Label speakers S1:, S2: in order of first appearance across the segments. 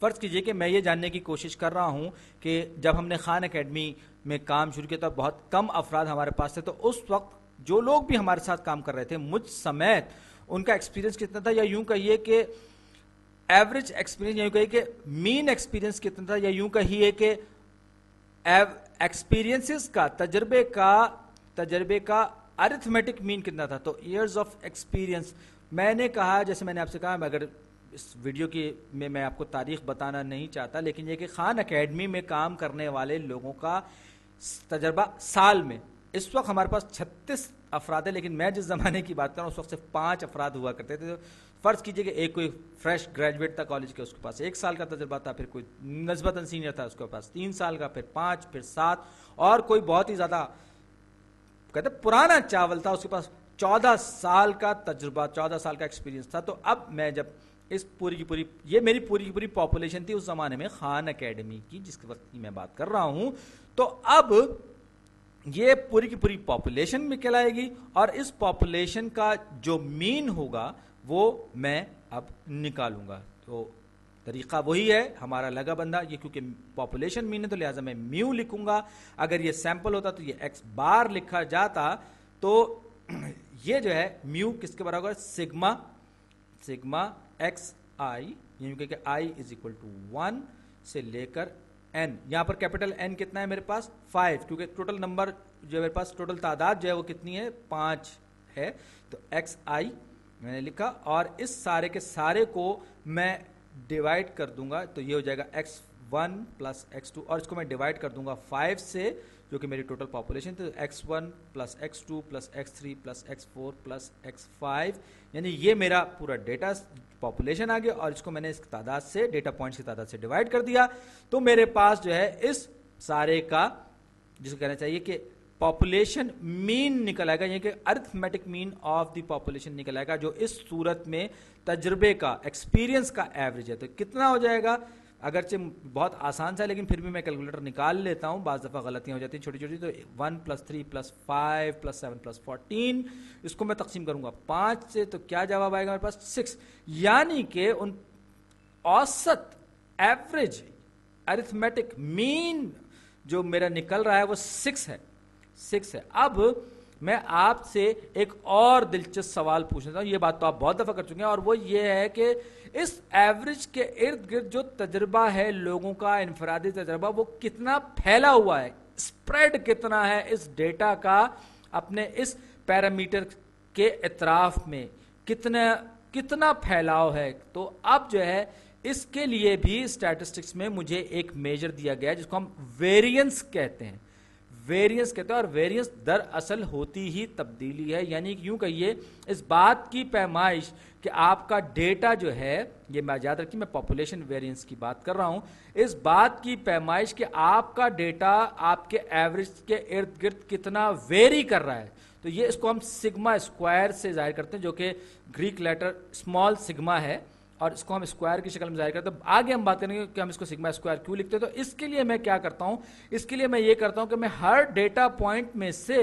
S1: फ़र्ज़ कीजिए कि मैं ये जानने की कोशिश कर रहा हूँ कि जब हमने खान एकेडमी में काम शुरू किया तो बहुत कम अफराद हमारे पास थे, तो उस वक्त जो लोग भी हमारे साथ काम कर रहे थे मुझ समेत उनका एक्सपीरियंस कितना था, या यूं कहिए कि एवरेज एक्सपीरियंस, यूं कहिए कि मीन एक्सपीरियंस कितना था, या यूं कहिए कि एक्सपीरियंसेस का तजर्बे का अरिथमेटिक मीन कितना था। तो ईयर्स ऑफ एक्सपीरियंस, मैंने कहा, जैसे मैंने आपसे कहा, अगर इस वीडियो की में मैं आपको तारीख बताना नहीं चाहता, लेकिन ये कि खान एकेडमी में काम करने वाले लोगों का तजर्बा साल में, इस वक्त हमारे पास 36 अफराद है, लेकिन मैं जिस ज़माने की बात कर रहा हूँ उस वक्त सिर्फ 5 अफराद हुआ करते थे। तो फ़र्ज़ कीजिए कि एक कोई फ्रेश ग्रेजुएट था कॉलेज के, उसके पास 1 साल का तजर्बा था, फिर कोई नस्बतन सीनियर था उसके पास 3 साल का, फिर 5, फिर 7, और कोई बहुत ही ज़्यादा कहते पुराना चावल था, उसके पास 14 साल का तजुर्बा, 14 साल का एक्सपीरियंस था। तो अब मैं जब इस पूरी की पूरी, ये मेरी पूरी की पूरी पॉपुलेशन थी उस जमाने में खान एकेडमी की, जिसके वक्त की मैं बात कर रहा हूं, तो अब ये पूरी की पूरी पॉपुलेशन में कहलाएगी, और इस पॉपुलेशन का जो मीन होगा वो मैं अब निकालूंगा। तो तरीका वही है, हमारा लगा बंदा, ये क्योंकि पॉपुलेशन मीन है तो लिहाजा मैं म्यू लिखूंगा। अगर ये सैंपल होता तो ये एक्स बार लिखा जाता, तो ये जो है म्यू किसके बराबर है, सिग्मा एक्स आई, यानी कि आई इज इक्वल टू 1 से लेकर एन। यहां पर कैपिटल एन कितना है मेरे पास, 5, क्योंकि टोटल नंबर जो मेरे पास, टोटल तादाद जो है वो कितनी है, 5 है। तो एक्स आई मैंने लिखा, और इस सारे के सारे को मैं डिवाइड कर दूंगा, तो ये हो जाएगा x1 प्लस x2, और इसको मैं डिवाइड कर दूंगा 5 से, जो कि मेरी टोटल पॉपुलेशन थी। तो x1 plus x2 plus x3 plus x4 plus x5, यानी ये मेरा पूरा डेटा पॉपुलेशन आ गया, और इसको मैंने इस तादाद से, डेटा पॉइंट्स की तादाद से डिवाइड कर दिया। तो मेरे पास जो है इस सारे का, जिसको कहना चाहिए कि पॉपुलेशन मीन निकल आएगा, यानी कि arithmetic mean of the population निकल आएगा, जो इस सूरत में तजर्बे का, एक्सपीरियंस का एवरेज है। तो कितना हो जाएगा, अगरचे बहुत आसान सा, लेकिन फिर भी मैं कैलकुलेटर निकाल लेता हूं, बाज़ दफ़ा गलतियां हो जाती हैं छोटी छोटी। तो 1 प्लस 3 प्लस 5 प्लस 7 प्लस 14, इसको मैं तकसीम करूंगा 5 से, तो क्या जवाब आएगा मेरे पास, 6। यानी कि उन औसत एवरेज अरिथमेटिक मीन जो मेरा निकल रहा है वो 6 है। अब मैं आपसे एक और दिलचस्प सवाल पूछना चाहता हूं, ये बात तो आप बहुत दफा कर चुके हैं, और वो ये है कि इस एवरेज के इर्द गिर्द जो तजर्बा है लोगों का, इनफरादी तजर्बा, वो कितना फैला हुआ है, स्प्रेड कितना है इस डेटा का, अपने इस पैरामीटर के इतराफ में कितना फैलाव है। तो अब जो है इसके लिए भी स्टैटिस्टिक्स में मुझे एक मेजर दिया गया है, जिसको हम वेरिएंस कहते हैं। और वेरिएंस दरअसल होती ही तब्दीली है, यानी कि यूं कहिए इस बात की पैमाइश कि आपका डेटा जो है, ये मैं याद रखिए मैं पॉपुलेशन वेरिएंस की बात कर रहा हूं, इस बात की पैमाइश कि आपका डेटा आपके एवरेज के इर्द गिर्द कितना वेरी कर रहा है। तो ये इसको हम सिग्मा स्क्वायर से जाहिर करते हैं, जो कि ग्रीक लेटर स्मॉल सिग्मा है, और इसको हम स्क्वायर की शक्ल में जाहिर करते हैं। तो आगे हम बात करेंगे कि हम इसको सिग्मा स्क्वायर क्यों लिखते हैं। तो इसके लिए मैं क्या करता हूं, इसके लिए मैं ये करता हूं कि मैं हर डेटा पॉइंट में से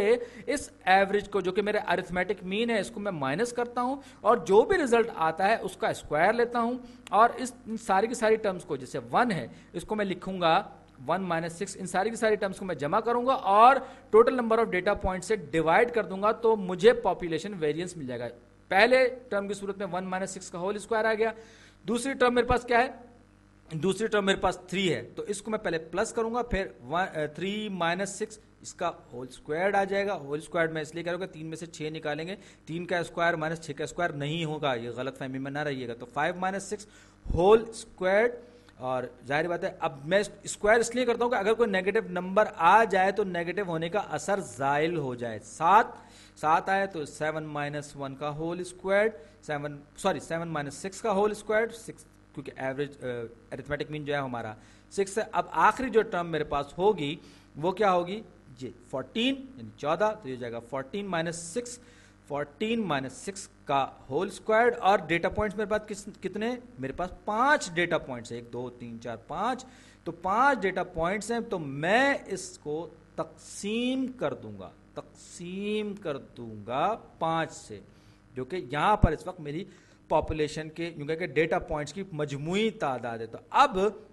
S1: इस एवरेज को, जो कि मेरा अरिथमेटिक मीन है, इसको मैं माइनस करता हूं, और जो भी रिजल्ट आता है उसका स्क्वायर लेता हूं, और इस सारी की सारी टर्म्स को, जैसे 1 है इसको मैं लिखूंगा 1 माइनस 6, इन सारी की सारी टर्म्स को मैं जमा करूंगा और total number of data point से डिवाइड कर दूंगा, तो मुझे पॉपुलेशन वेरिएंस मिल जाएगा। पहले टर्म की सूरत में 1 माइनस 6 का होल स्क्वायर आ गया। दूसरी टर्म मेरे पास क्या है, दूसरी टर्म मेरे पास 3 है, तो इसको मैं पहले प्लस करूंगा, फिर 3 माइनस 6 इसका होल स्क्वायर आ जाएगा। होल स्क्वायर मैं इसलिए करूंगा, 3 में से 6 निकालेंगे, 3 का स्क्वायर माइनस 6 का स्क्वायर नहीं होगा, ये गलत फहमी में ना रहिएगा। तो 5 माइनस 6 होल स्क्वायर, और जाहिर बात है अब मैं स्क्वायर इसलिए करता हूं कि अगर कोई नेगेटिव नंबर आ जाए तो नेगेटिव होने का असर जायल हो जाए। 7 आया तो 7 माइनस 1 का होल स्क्वायर, 7 माइनस 6 का होल स्क्वायर, 6 क्योंकि एवरेज अरिथमेटिक मीन जो है हमारा 6 है। अब आखिरी जो टर्म मेरे पास होगी वो क्या होगी, जी 14 यानी 14, तो ये जाएगा 14 माइनस 6 का होल स्क्वायर। और डेटा पॉइंट्स मेरे पास कितने, मेरे पास 5 डेटा पॉइंट्स है, 1 2 3 4 5, तो 5 डेटा पॉइंट्स हैं, तो मैं इसको तकसीम कर दूंगा 5 से, जो कि यहां पर इस वक्त मेरी पॉपुलेशन के यूं कह के डेटा पॉइंट्स की मजमूई तादाद है। तो अब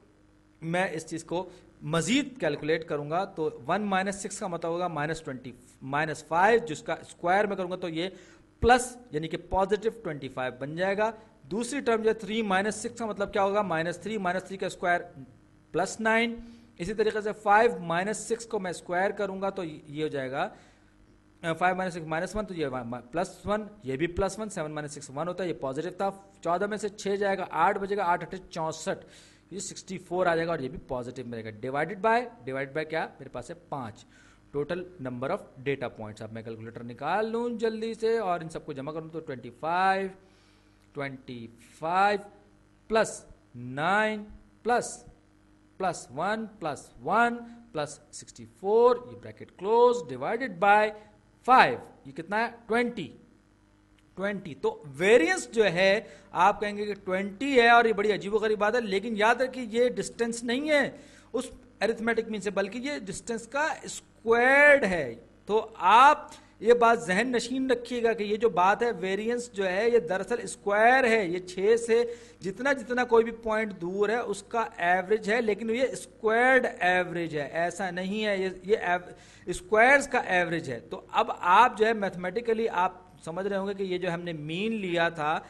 S1: मैं इस चीज को मजीद कैलकुलेट करूंगा, तो 1 माइनस 6 का मतलब होगा -20 -5, जिसका स्क्वायर में करूंगा तो ये प्लस यानी कि पॉजिटिव 25 बन जाएगा। दूसरी टर्म जो 3 माइनस 6 का मतलब क्या होगा, -3 का स्क्वायर +9। इसी तरीके से 5 माइनस 6 को मैं स्क्वायर करूंगा तो ये हो जाएगा 5 माइनस 6 -1, तो ये +1, ये भी +1, 7 माइनस 6 1 होता है, ये पॉजिटिव था। 14 में से 6 जाएगा, 8 बजेगा, 8 8 64, ये 64 आ जाएगा और ये भी पॉजिटिव मिलेगा। डिवाइडेड बाय क्या, मेरे पास है 5 total number of data points. अब मैं कैलकुलेटर निकाल लूँ जल्दी से और इन सबको जमा करूँ तो 25 प्लस 9 प्लस 1 प्लस 1 प्लस 64, ये ब्रैकेट क्लोज, डिवाइडेड बाय 5, ये कितना है 20। तो वेरिएंस जो है आप कहेंगे कि 20 है और ये बड़ी अजीबोगरीब बात है, लेकिन याद रखिए ये डिस्टेंस नहीं है उस अरिथमेटिक मीन से, बल्कि ये डिस्टेंस का स्क्वायर्ड है। तो आप ये बात जहन नशीन रखिएगा कि ये जो बात है वेरिएंस जो है ये दरअसल स्क्वायर है, ये 6 से जितना जितना कोई भी पॉइंट दूर है उसका एवरेज है, लेकिन ये स्क्वायर्ड एवरेज है, ऐसा नहीं है ये स्क्वायर्स का एवरेज है। तो अब आप जो है मैथमेटिकली आप समझ रहे होंगे कि ये जो हमने मीन लिया था,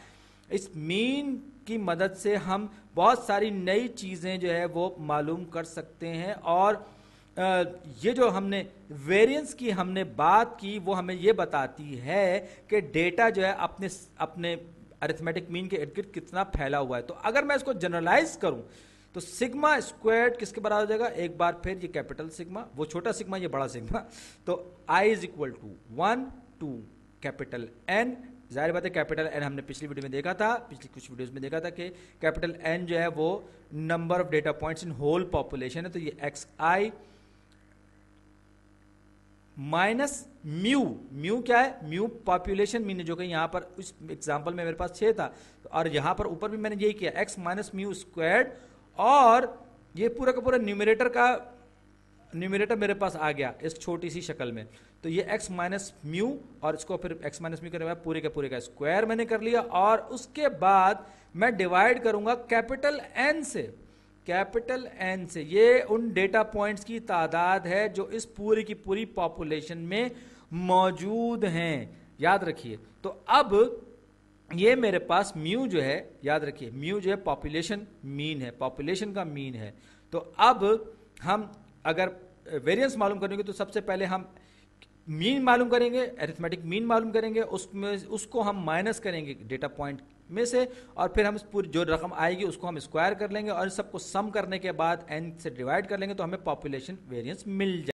S1: इस मीन की मदद से हम बहुत सारी नई चीजें जो है वो मालूम कर सकते हैं। और ये जो हमने वेरिएंस की हमने बात की वो हमें ये बताती है कि डेटा जो है अपने अरिथमेटिक मीन के इर्द गिर्द कितना फैला हुआ है। तो अगर मैं इसको जनरलाइज करूं तो सिग्मा स्क्वायर्ड किसके बराबर हो जाएगा, एक बार फिर ये कैपिटल सिग्मा, वो छोटा सिग्मा ये बड़ा सिग्मा, तो I = 1 to कैपिटल N। जाहिर बात है कैपिटल N हमने पिछली वीडियो में देखा था, पिछली कुछ वीडियोस में देखा था कि कैपिटल N जो है वो number of data points in whole population है। तो ये xi माइनस म्यू क्या है, म्यू पॉपुलेशन मीन, जो कि यहाँ पर इस एग्जांपल में मेरे पास 6 था और यहाँ पर ऊपर भी मैंने यही किया x माइनस म्यू स्क्वायर्ड, और ये पूरा का पूरा न्यूमरेटर मेरे पास आ गया इस छोटी सी शक्ल में। तो ये x माइनस म्यू और इसको फिर x माइनस म्यू करने के बाद पूरे का स्क्वायर मैंने कर लिया, और उसके बाद मैं डिवाइड करूंगा कैपिटल N से। कैपिटल N से ये उन डेटा पॉइंट्स की तादाद है जो इस पूरी की पूरी पॉपुलेशन में मौजूद हैं, याद रखिए। तो अब ये मेरे पास म्यू जो है, याद रखिए म्यू जो है पॉपुलेशन मीन है, पॉपुलेशन का मीन है। तो अब हम अगर वेरिएंस मालूम करेंगे तो सबसे पहले हम मीन मालूम करेंगे, अरिथमेटिक मीन मालूम करेंगे, उसको हम माइनस करेंगे डेटा पॉइंट में से, और फिर हम इस पूरी जो रकम आएगी उसको हम स्क्वायर कर लेंगे और सबको सम करने के बाद n से डिवाइड कर लेंगे तो हमें पॉपुलेशन वेरिएंस मिल जाएगा।